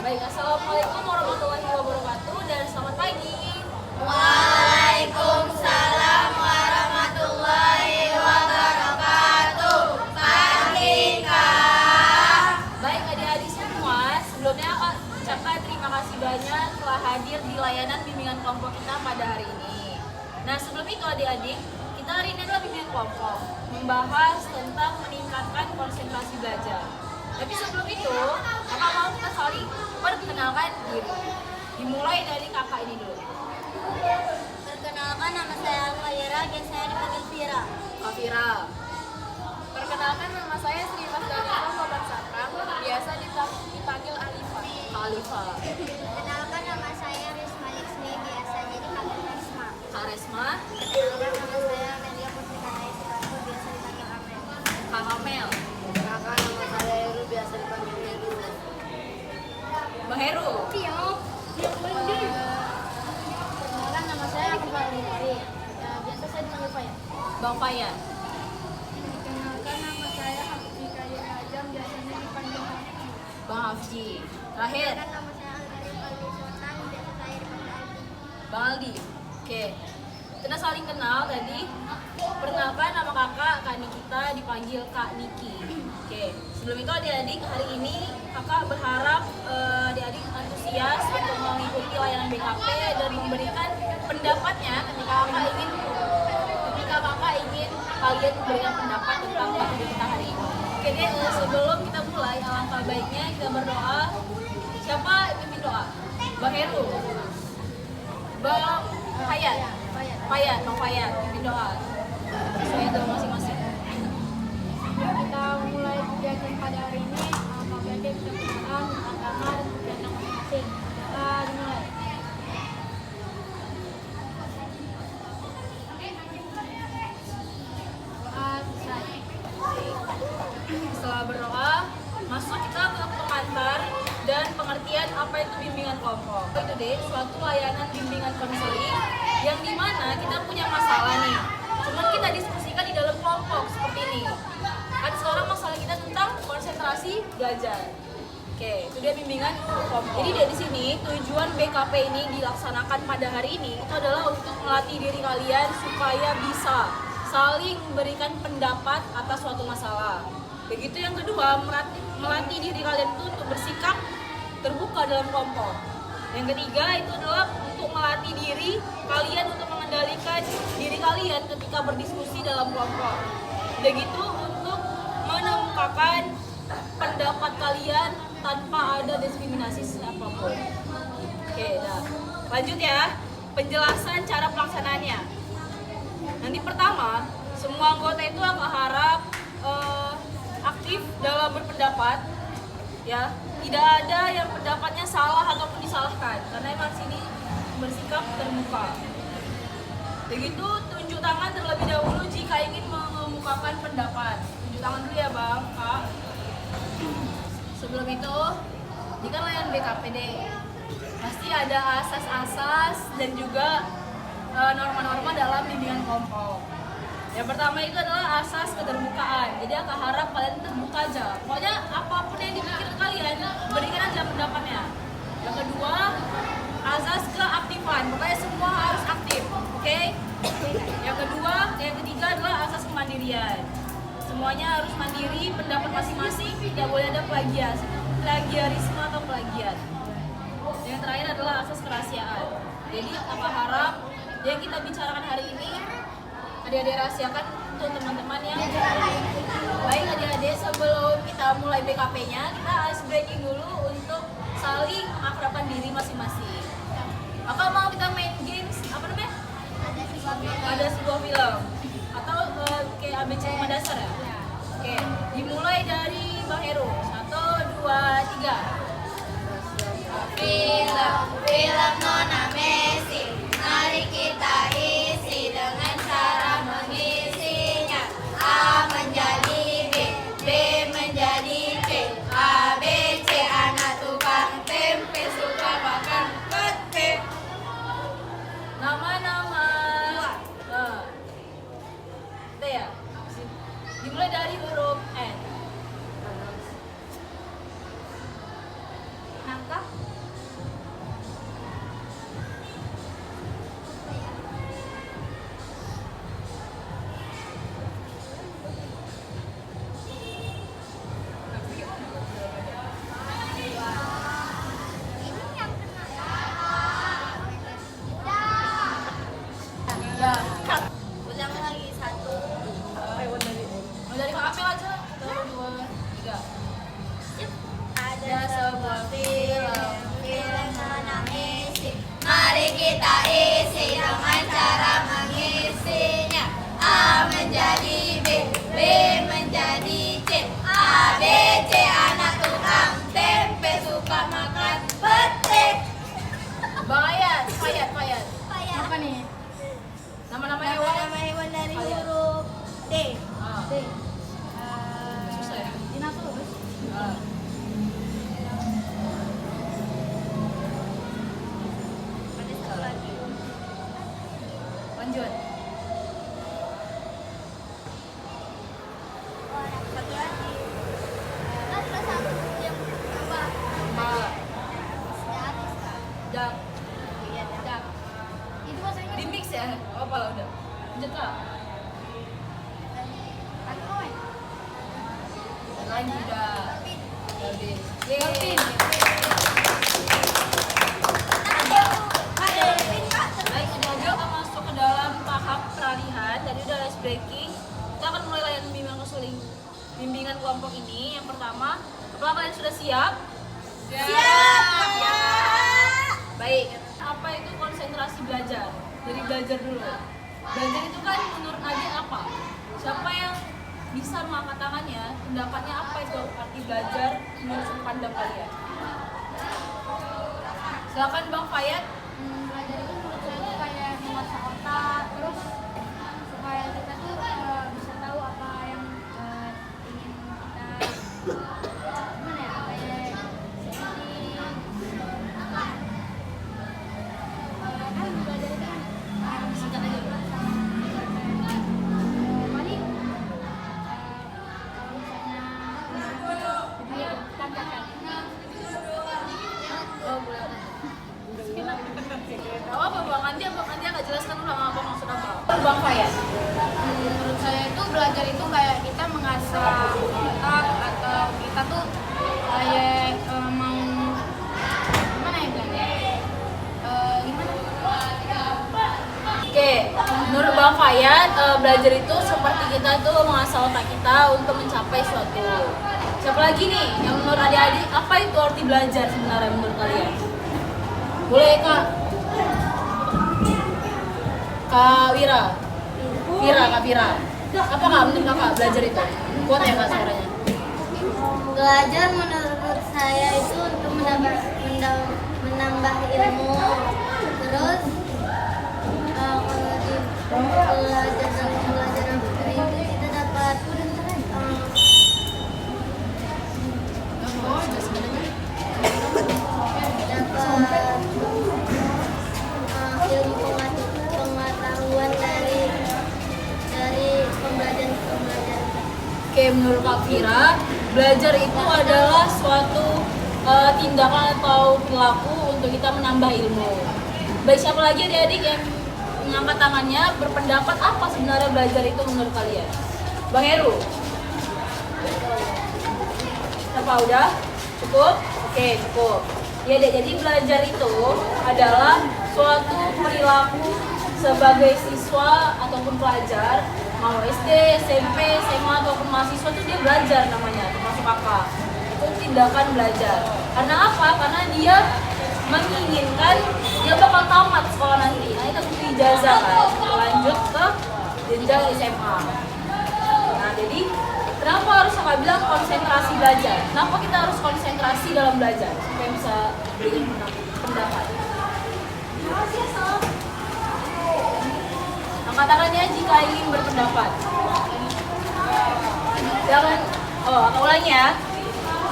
Baik, assalamualaikum warahmatullahi wabarakatuh dan selamat pagi. Waalaikumsalam warahmatullahi wabarakatuh. Pagi Kak. Baik adik-adik semua, sebelumnya Kak ucapkan terima kasih banyak telah hadir di layanan bimbingan kelompok kita pada hari ini. Nah sebelum itu adik-adik, kita hari ini adalah bimbingan kelompok membahas tentang meningkatkan konsentrasi belajar. Tapi sebelum itu, kakak mau kita saling perkenalkan diri. Dimulai dari kakak ini dulu. Perkenalkan, nama saya Alfaira, biasanya dipanggil Vira. Kak Vira. Perkenalkan, nama saya Sri Masdalina Muhammad Sakram, biasa dipanggil Alifa. Kak Alifa. Perkenalkan, nama saya Risma Liksmi, biasanya dipanggil Risma. Kak Resma. Perkenalkan, nama saya Melia Putri Kanai Sukarno, biasa dipanggil Amel. Kak Amel. Perkenalkan, nama saya Heru, biasa dipanggil Heru. Bang Heru. Perkenalkan, nama saya Kembali Hari, biasa saya dipanggil Faya. Bang Fayan. Perkenalkan, nama saya Hafsi Kadir Ajam, biasanya dipanggil Hafsi. Bang Hafji. Terakhir, Perkenalkan, nama saya Al-Karim Aldi Sultan, biasa saya dipanggil Aldi. Bang Aldi. Oke. Kita saling kenal tadi. Perkenalkan nama kakak, Kak Nikita, dipanggil Kak Niki. Oke. Sebelum itu adik-adik, hari ini kakak berharap adik-adik antusias untuk mengikuti layanan BKP dan memberikan pendapatnya ketika kakak ingin kalian memberikan pendapat tentang materi kita hari ini. Oke deh, sebelum kita mulai, alangkah baiknya kita berdoa. Siapa pimpin doa? Bang Heru, Bang Hayat, Bang Hayat, pimpin doa. Sesuai doa masing-masing. Kita mulai kegiatan pada hari ini, apabila kita kenalan, agama, dan kegiatan masing-masing. Kita dimulai. Setelah berdoa, masuk kita ke pengantar dan pengertian apa itu bimbingan kelompok. Itu deh, suatu layanan bimbingan konseling yang dimana kita punya masalah nih. Cuman kita diskusikan di dalam kelompok seperti ini. Kan sekarang masalah kita tentang konsentrasi belajar. Oke, itu dia bimbingan kelompok. Jadi dari sini tujuan BKP ini dilaksanakan pada hari ini itu adalah untuk melatih diri kalian supaya bisa saling memberikan pendapat atas suatu masalah. Begitu yang kedua, melatih diri kalian itu untuk bersikap terbuka dalam kelompok. Yang ketiga itu adalah untuk melatih diri kalian untuk mengendalikan diri kalian ketika berdiskusi dalam kelompok. Begitu untuk mengemukakan pendapat kalian tanpa ada diskriminasi apapun. Oke, dah. Lanjut ya, penjelasan cara pelaksanaannya. Nanti pertama, semua anggota itu aku harap aktif dalam berpendapat, ya. Tidak ada yang pendapatnya salah ataupun disalahkan, karena emang sini bersikap terbuka. Begitu, tunjuk tangan terlebih dahulu jika ingin mengemukakan pendapat. Tunjuk tangan dulu ya bang, kak. Sebelum itu, ini kan layanan BKPD, pasti ada asas-asas dan juga norma-norma dalam bimbingan kelompok. Yang pertama itu adalah asas keterbukaan. Jadi aku harap kalian terbuka aja. Pokoknya apapun yang dipikir kalian, berikan aja pendapatnya. Yang kedua, asas keaktifan. Pokoknya semua harus aktif, oke? Yang ketiga adalah asas kemandirian. Semuanya harus mandiri, pendapat masing-masing, tidak boleh ada plagiarisme atau plagiat. Yang terakhir adalah asas kerahasiaan. Jadi aku harap yang kita bicarakan hari ini adik-adik rahasiakan untuk teman-teman yang baik. Adik-adik, sebelum kita mulai BKP-nya, kita ice breaking dulu untuk saling mengakrabkan diri masing-masing. Maka mau kita main games, apa namanya? Ada sebuah film atau kayak ABC 5 dasar ya? Oke, dimulai dari Bang Heru. 1, 2, 3. Film Nona Messi, mari kita isi dengan cara mengisinya. A menjadi B, B menjadi C, A, B, C, anak tukang tempe suka makan pete. Nama-nama. Itu ya. Dimulai dari huruf N. kita isi dengan cara mengisinya. A menjadi B, B menjadi C. A, B, C anak tukang tempe suka makan pete. Bang Ayat, Fayat. Apa nih? Nama-nama hewan. Nama hewan dari Ayat. huruf D. Ah, D. susah ya? Dinosaurus. Ah. Ada satu lagi. Lanjut. Satu lagi. Ada satu yang tambah. Ah, dak. Iya, dak. Itu bahasanya Di mix ya? Oh, apalah udah. Lanjut Kak. aku kawan. Lagi udah. Dolphin. Dolphin. Baik, lanjut kita masuk ke dalam tahap peralihan. Tadi udah ice breaking. Kita akan mulai layanan bimbingan kelompok ini. Yang pertama, apakah kalian sudah siap? Siap. Baik. Apa itu konsentrasi belajar? Dari belajar dulu. Belajar itu kan menurut Nadia apa? Siapa yang bisa mengangkat tangannya? Pendapatnya apa itu arti belajar menurut sudut pandang kalian? Silakan Bang Fayat. Belajar itu menurut saya tuh kayak mengasah otak, terus supaya kita tuh bisa tahu apa yang ingin kita gimana ya, kayak seperti kan belajar itu kan Singkat aja. paling kalau misalnya ayo tanyakan. Oh, boleh. Gak apa Bang Andi agak jelaskan dulu sama Bang maksud apa? Bang Fayat. Menurut saya itu belajar itu kayak kita mengasah otak atau kita tuh kayak mau gimana ya bilangnya? Gimana? Oke, menurut Bang Fayat, belajar itu seperti kita tuh mengasah otak kita untuk mencapai suatu. Siapa lagi nih yang menurut adik-adik apa itu arti belajar sebenarnya menurut kalian? Boleh Kak? Kak Wira. Kak Vira. Apa Kak menurut Kakak belajar itu? Kuat ya Kak suaranya? Belajar menurut saya itu untuk menambah ilmu. Terus kalau di belajar dalam pembelajaran itu kita dapat ilmu pengetahuan dari pembelajaran. Oke, menurut Kak Vira, belajar itu adalah suatu tindakan atau perilaku untuk kita menambah ilmu. Baik, siapa lagi adik-adik yang mengangkat tangannya berpendapat apa sebenarnya belajar itu menurut kalian? Bang Heru? Apa udah? Cukup? Oke, cukup. Ya dek, jadi belajar itu adalah suatu perilaku sebagai siswa ataupun pelajar, mau SD, SMP, SMA ataupun mahasiswa itu dia belajar namanya, termasuk kakak. Itu tindakan belajar. Karena apa? Karena dia menginginkan dia bakal tamat sekolah nanti. Nah itu butuh ijazah kan, lanjut ke jenjang SMA. Nah jadi kenapa harus kakak bilang konsentrasi belajar? Kenapa kita harus konsentrasi dalam belajar supaya bisa berikan pendapat? Angkat tangannya jika ingin berpendapat. Jangan. Oh, aku ulangi ya.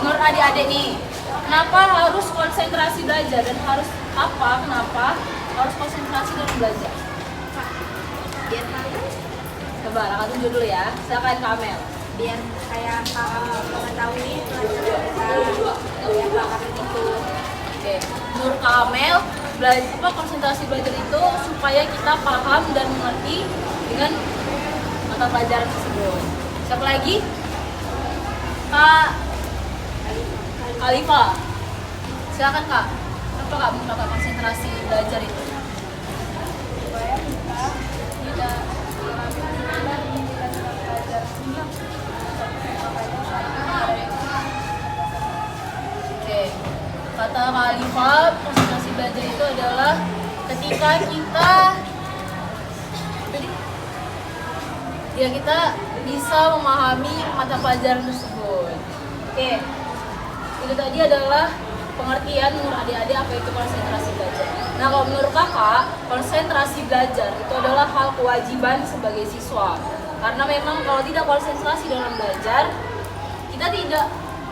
Menurut adik-adik nih, kenapa harus konsentrasi belajar dan harus apa? Kenapa harus konsentrasi dalam belajar? Biar Coba, kakak tunjuk dulu ya. Silakan Kak Amel. biar kayak mengetahui pelajaran kita biar paham itu. Oke, menurut Kak Amel, konsentrasi belajar itu supaya kita paham dan mengerti dengan mata pelajaran tersebut. Siapa lagi? Kak Khalifa. Silakan Kak. Kenapa Kak menurut Kakak konsentrasi belajar itu? Supaya kita tidak mengalami dan belajar sehingga Oke. Kata Kak Khalifa, konsentrasi belajar itu adalah kita ketika kita bisa memahami mata pelajaran tersebut. Oke, itu tadi adalah pengertian menurut adik-adik apa itu konsentrasi belajar. Nah, kalau menurut kakak, konsentrasi belajar itu adalah hal kewajiban sebagai siswa. Karena memang kalau tidak konsentrasi dalam belajar, kita tidak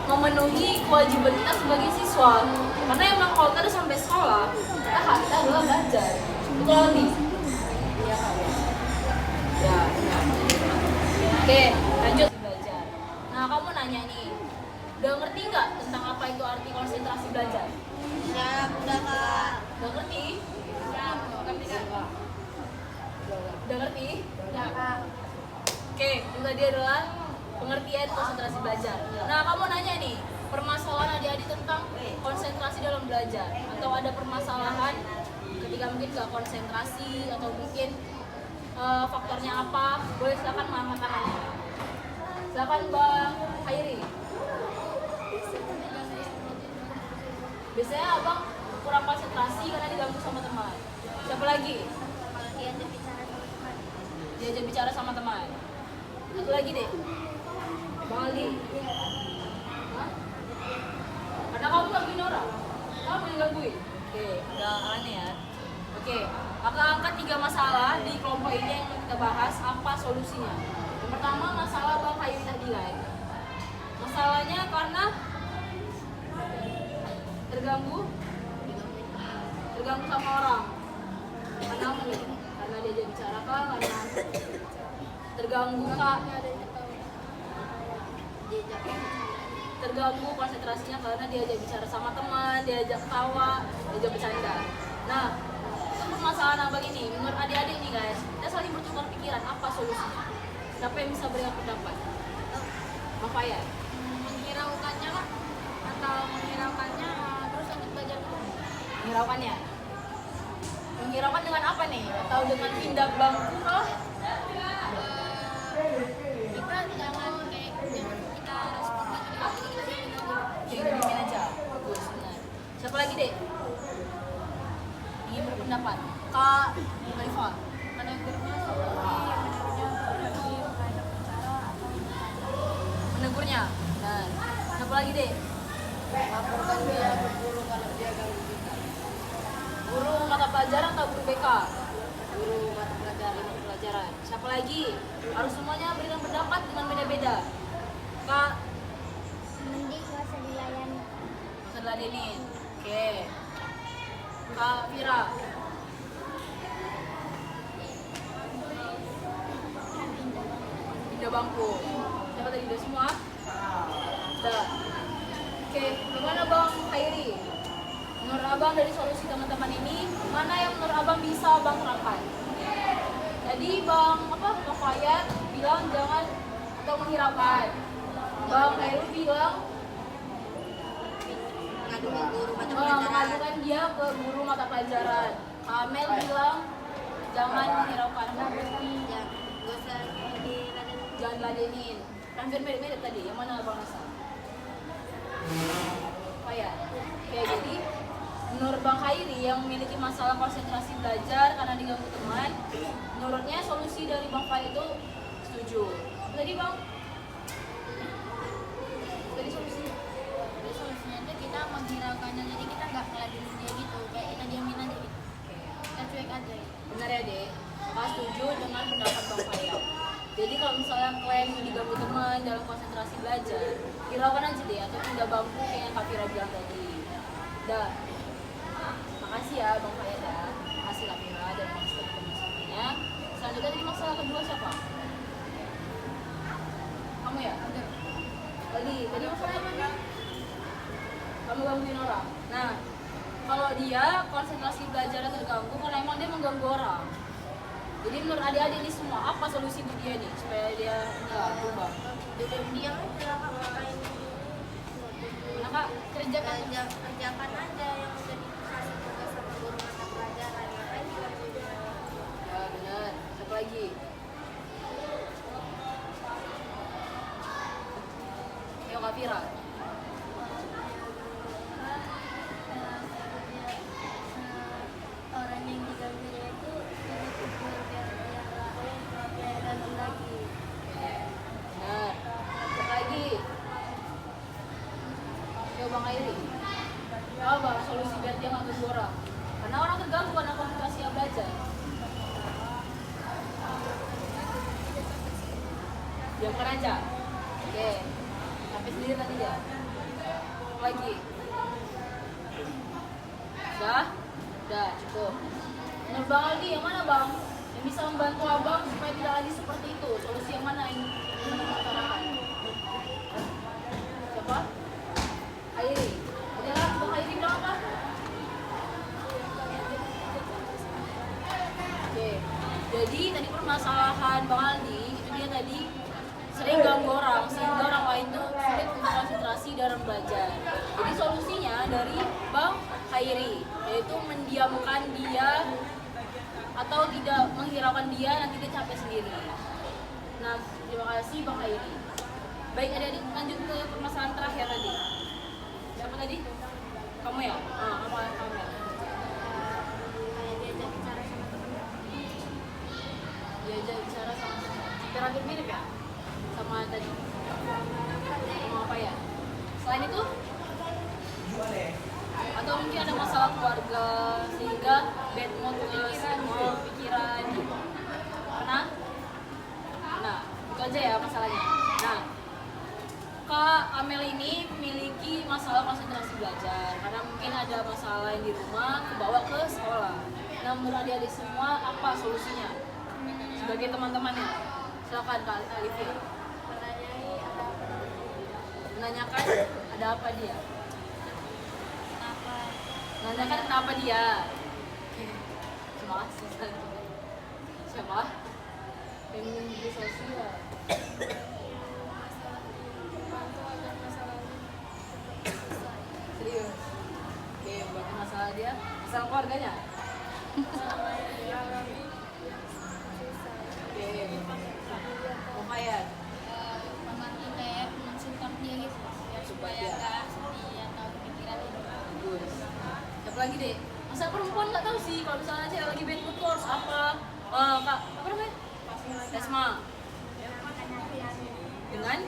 memenuhi kewajiban kita sebagai siswa. Karena emang kalau kita udah sampai sekolah, kita adalah belajar. Betul nih? Iya kan? Ya, benar. Oke, lanjut belajar. Nah, kamu nanya nih, udah ngerti nggak tentang apa itu arti konsentrasi belajar? Ya, udah Kak. Udah ngerti? Ya, ngerti Kak. Udah ngerti? Ya, Kak. Oke, itu tadi adalah pengertian konsentrasi belajar. Nah, kamu nanya nih, permasalahan adik-adik tentang konsentrasi dalam belajar, atau ada permasalahan ketika mungkin nggak konsentrasi atau mungkin faktornya apa? Boleh silakan mengangkat tangannya. Silakan Bang Khairi. Biasanya abang kurang konsentrasi karena diganggu sama teman. Siapa lagi? Diajak bicara sama teman. Satu lagi deh. Bang Ali. Hah? Karena kamu gangguin orang. Kamu yang gangguin. Oke, agak aneh ya. Oke, akan angkat 3 masalah di kelompok ini yang kita bahas. Apa solusinya? Yang pertama, masalah Bang Khairi tadi kan. Masalahnya karena terganggu sama orang. Karena apa nih? Karena diajak bicara kah? Karena terganggu kah? Terganggu konsentrasinya karena diajak bicara sama teman, diajak tawa, diajak bercanda. Nah, itu permasalahan abang ini. Menurut adik-adik nih guys, kita saling bertukar pikiran. Apa solusinya? Siapa yang bisa berikan pendapat? Apa ya? Menghiraukannya lah, atau menghiraukannya terus lanjut belajar dulu. Menghiraukannya? Menghiraukan dengan apa nih? Atau dengan pindah bangku kah? Kita jangan kayak kita respon lagi, kita diamin aja. Oke, diamin aja. Bagus, benar. Siapa lagi deh? Ingin berpendapat? Kak Khalifah. Menegurnya seperti menegurnya bicara atau Menegurnya. Nah, siapa lagi deh? Laporkan dia ke guru kalau dia ganggu kita. Guru mata pelajaran atau guru BK? Guru mata pelajaran. Siapa lagi? Harus semuanya berikan pendapat dengan beda-beda. Kak, mending gak usah dilayani. bisa diladenin. Oke. Kak Fira. Pindah bangku. Siapa tadi? Udah semua? Udah. Oke, gimana Bang Khairi? Menurut abang dari solusi teman-teman ini, mana yang menurut abang bisa abang terapkan? Jadi Bang Fayat bilang jangan atau menghiraukan. Bang Khairi bilang mengadukan dia ke guru mata pelajaran. Kamel bilang jangan menghiraukan. Jangan ladenin. Hampir mirip-mirip tadi. Yang mana abang rasa? Fayat. Oke, jadi menurut Bang Khairi yang memiliki masalah konsentrasi belajar karena diganggu teman, menurutnya solusi dari Bang Khairi itu setuju. Tadi Bang? Tadi solusinya? Jadi solusinya itu kita menghiraukannya, jadi kita nggak ngeladenin dia gitu, kayak kita diamin aja gitu, kita cuek aja gitu. Benar ya Dek? Kakak setuju dengan pendapat Bang Fayat. Jadi kalau misalnya kalian diganggu teman dalam konsentrasi belajar, hiraukan aja deh atau pindah bangku kayak yang Kak Fira bilang tadi. Dah. Makasih ya Bang Fayat ya. Makasih Kak Fira dan makasih teman-teman semuanya. Selanjutnya tadi masalah kedua siapa? Kamu ya? Tadi masalahnya mana? Kamu gangguin orang. Nah, kalau dia konsentrasi belajarnya terganggu karena emang dia mengganggu orang. Jadi menurut adik-adik ini semua, apa solusi untuk dia nih supaya dia nggak berubah? Diam aja, ngapain? Nah Kak, Kerjakan aja yang udah dikasih tugas sama guru mata pelajaran, ngapain kita punya. ya benar. Siapa lagi? Ayo Kak Fira. Orang yang Bang Airi? Apa solusi biar dia nggak bergora? Karena orang terganggu karena konsentrasi yang belajar. Diamkan aja. Oke. Sampai sendiri nanti ya. Lagi. Udah cukup. Menurut Bang Aldi yang mana Bang? Yang bisa membantu Abang supaya tidak lagi seperti itu. Solusi yang mana yang menemukan? Siapa? Airi. Udah lah, Bang Airi bilang apa? Oke. Jadi tadi permasalahan Bang Aldi itu dia tadi sering ganggu orang sehingga orang lain tuh sulit untuk konsentrasi dalam belajar. Jadi solusinya dari Bang Khairi yaitu mendiamkan dia atau tidak menghiraukan dia, nanti dia capek sendiri. Nah, terima kasih Bang Khairi. Baik, adik-adik lanjut ke permasalahan terakhir tadi. Siapa tadi? Kamu ya? Kamu ya? Diajak bicara sama hampir mirip ya? Sama tadi? Sama apa ya? Selain itu? Atau mungkin ada masalah keluarga sehingga bad mood, semua pikiran gitu. Nah, itu aja ya masalahnya. Nah, Kak Amel ini memiliki masalah konsentrasi belajar karena mungkin ada masalah yang di rumah kebawa ke sekolah. Nah, menurut adik-adik semua apa solusinya? Sebagai teman-temannya, silakan Kak Alifia. Menanyakan ada apa dia? Menanyakan kenapa dia? Terima kasih. Siapa? Feminisme sosial. Serius? Oke, buat masalah dia, masalah keluarganya. Oke, lumayan. Membantu kayak mensupport dia gitu biar supaya nggak sedih atau pikiran itu. Bagus. Siapa lagi deh? Masa perempuan nggak tahu sih kalau misalnya cewek lagi bad mood tuh harus apa? Kak, apa namanya? Resma. Dengan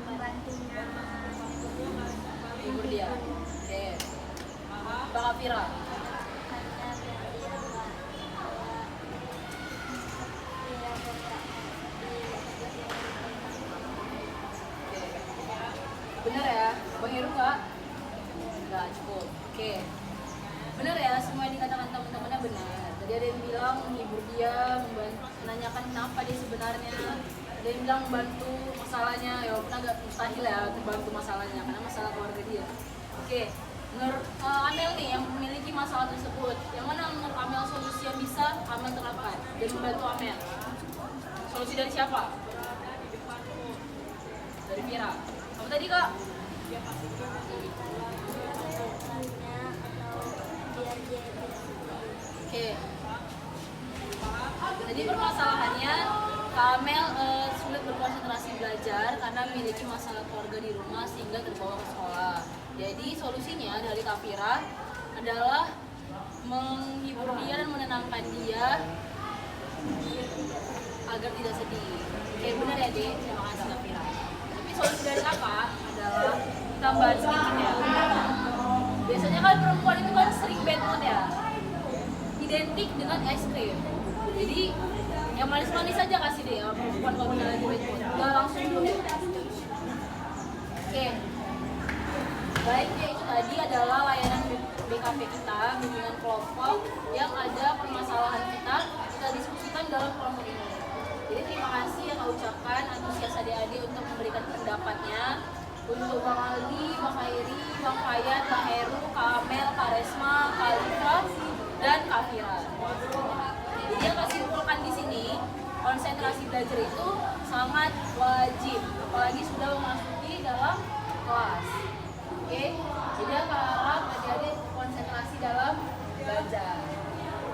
Membantunya hibur dia. Oke. Bang Afira. Bener ya, Bang Heru nggak? Nggak cukup. Oke. Bener ya, semua yang dikatakan teman-temannya benar. Tadi ada yang bilang menghibur dia, menanyakan kenapa dia sebenarnya. Ada yang bilang membantu masalahnya, ya walaupun agak mustahil ya membantu masalahnya karena masalah keluarga dia. Oke. Menurut Amel nih yang memiliki masalah tersebut, yang mana menurut Amel solusi yang bisa Amel terapkan dan membantu Amel? Solusi dari siapa? Dari Mira. Apa tadi Kak? Oke. Jadi permasalahannya Kamel sulit berkonsentrasi belajar karena memiliki masalah keluarga di rumah sehingga terbawa ke sekolah. Jadi solusinya dari Kafira adalah menghibur dia dan menenangkan dia agar tidak sedih. Oke, benar ya Dek, terima kasih Kafira. Tapi solusi dari kakak adalah tambahan sedikit ya. Biasanya kan perempuan itu kan sering bad mood ya, identik dengan es krim. Jadi yang manis-manis aja kasih deh ya perempuan kalau misalnya lagi bad mood. Nggak langsung dulu. Oke. Baiknya itu tadi adalah layanan BKP kita, bimbingan kelompok yang ada permasalahan kita diskusikan dalam kelompok ini. Jadi terima kasih yang saya ucapkan antusias adik-adik untuk memberikan pendapatnya. Untuk Bang Aldi, Bang Khairi, Bang Fayat, Bang Heru, Kak Amel, Kak Resma, Kak Alifa, dan Kak Fira. Jadi yang saya simpulkan di sini, konsentrasi belajar itu sangat wajib, apalagi sudah memasuki dalam kelas. Oke, jadi aku harap adik-adik konsentrasi dalam belajar.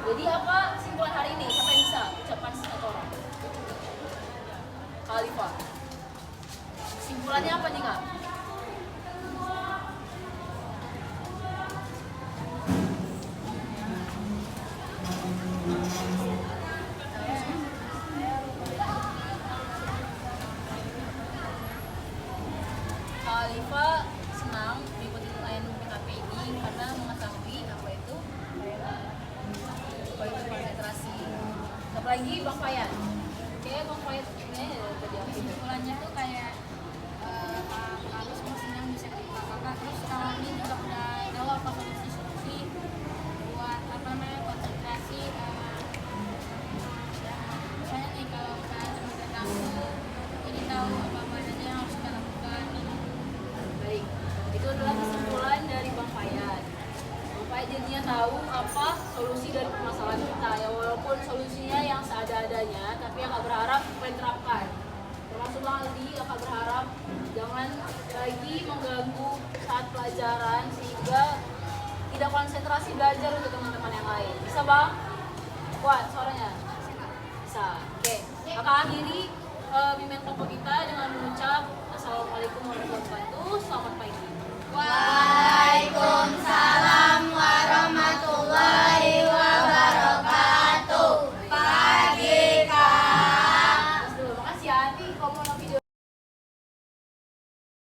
Jadi apa simpulan hari ini? Siapa yang bisa ucapkan satu orang? Kak Alifa. Simpulannya apa nih Kak? Kak Alifa, penting karena mengetahui apa itu konsentrasi. Apalagi Bang Fayan. Oke, Bang Fayan ini tadi apa sih? Kesimpulannya tuh kayak harus senang bisa ketemu kakak, terus kalau ini juga udah tahu apa solusi buat apa namanya konsentrasi. Misalnya nih kalau udah terganggu, jadi tahu apa aja yang harus kita lakukan. Baik, itu adalah kesimpulan dari Bang Fayan. Bang Fayan jadinya tahu apa solusi dari permasalahan kita ya, walaupun solusinya yang seada-adanya, tapi Kakak berharap kalian terapkan. Termasuk Bang Aldi, Kakak berharap jangan lagi mengganggu saat pelajaran sehingga tidak konsentrasi belajar untuk teman-teman yang lain. Bisa Bang? Kuat suaranya? Bisa. Oke, Kakak akhiri bimbingan kelompok kita dengan mengucap Assalamualaikum warahmatullahi wabarakatuh.